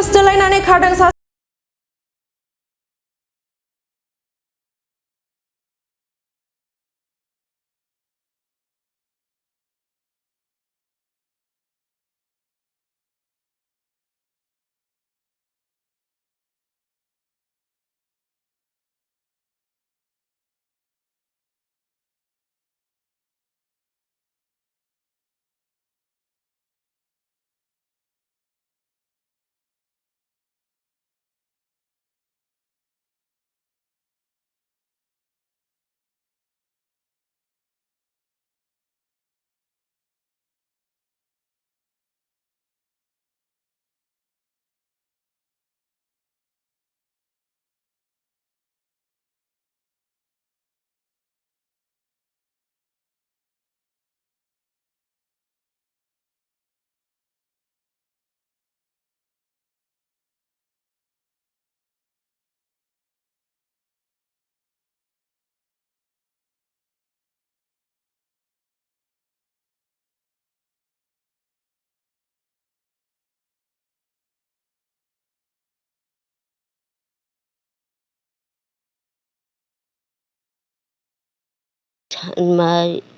गोसोथोलायनानै खारदों सासे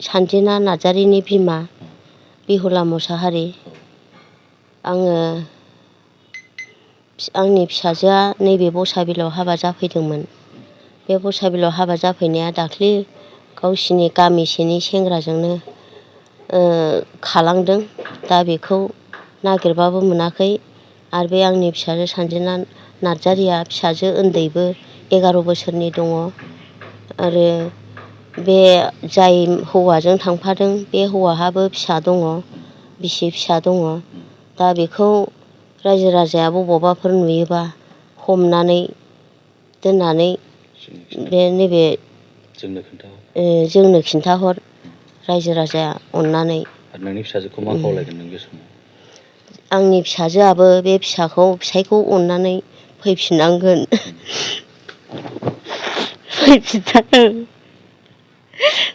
सानजिना नार्जारिनि बिमा बिहुला मुसाहारि। आङो आंनि फिसाजोआ नैबे बसाबिलाव हाबा जाफैदोंमोन। बे बसाबिलाव हाबा जाफैनाया दाख्लि गावसिनि गामिसेनि सेंग्राजोंनो खालांदों। दा बेखौ नागिरबाबो मोनाखै। आरो बे आंनि फिसाजो सानजिना नार्जारिया फिसाजो उन्दैबो 11 बोसोरनि दङ। आरो बे जाय हौवाजों थांफादों बे हौवाहाबो फिसा दङ, बिसि फिसा दङ। दा बेखौ रायजो राजाया बबावबाफोर नुयोबा हमनानै दोननानै बे नैबे जोंनो खिन्थाहर रायजो राजाया अननानै। आरो नोंनि फिसाजोखौ मा खावलायगोन नों बे समाव? आंनि फिसाजोआबो बे फिसायखौ अननानै फैफिननांगोन। फैफिनथारनांगोन।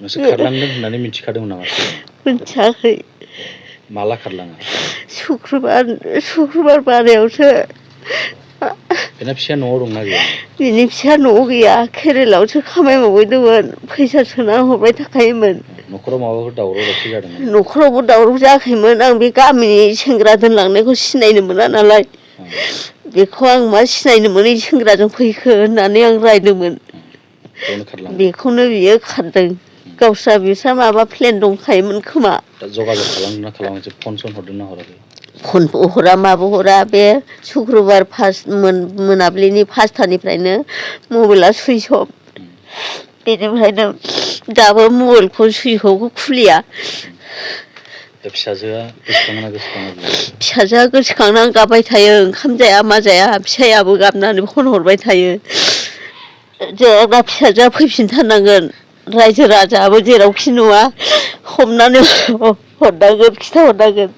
नोंसोर खारलांदों होननानै मिथिखादोंमोन नामा सिगाङाव? मिथियाखै। माला खारलाङा? शुक्रुबार बारायावसो। बेना फिसाया न'आव दंना गैया? बिनि फिसाया न'आव गैया, केरेलायावसो खामानि मावहैदोंमोन। फैसा सोना हरबाय थाखायोमोन। न'खराव माबाफोर दावराव दावसि जादोंमोन? न'खरावबो दावराव जायाखैमोन। आं बे गामिनि सेंग्रा दोनलांनायखौ सिनायनो मोना नालाय। बेखौ आं मा सिनायनो मोनै सेंग्राजों फैखो होननानै आं रायदोंमोन। बेखौनो बियो खारदों। बिस्रा माबा प्लेन दंखायोमोन खोमा। दा जगाजग खालामदोंना खालामाखै? फन सन हरदोंना हराखै? फनबो हरा माबो हरा। बे शुक्रुबार मोनाबिलिनि 5थानिफ्रायनो मबाइला सुइस अफ। बेनिफ्रायनो दाबो मबाइलखौ सुइसखौ खुलिया। दा फिसाजोआ गोसोखाङोना गोसोखाङा बियो? फिसाजोआ गोसोखांनानै गाबबाय थायो। ओंखाम जाया मा जाया। फिसायाबो गाबनानै फन हरबाय थायो। जोंना फिसाजोआ फैफिनथारनांगोन। रायजो राजायाबो जेरावखि नुवा हमनानै हरनांगोन, खिथाहरनांगोन।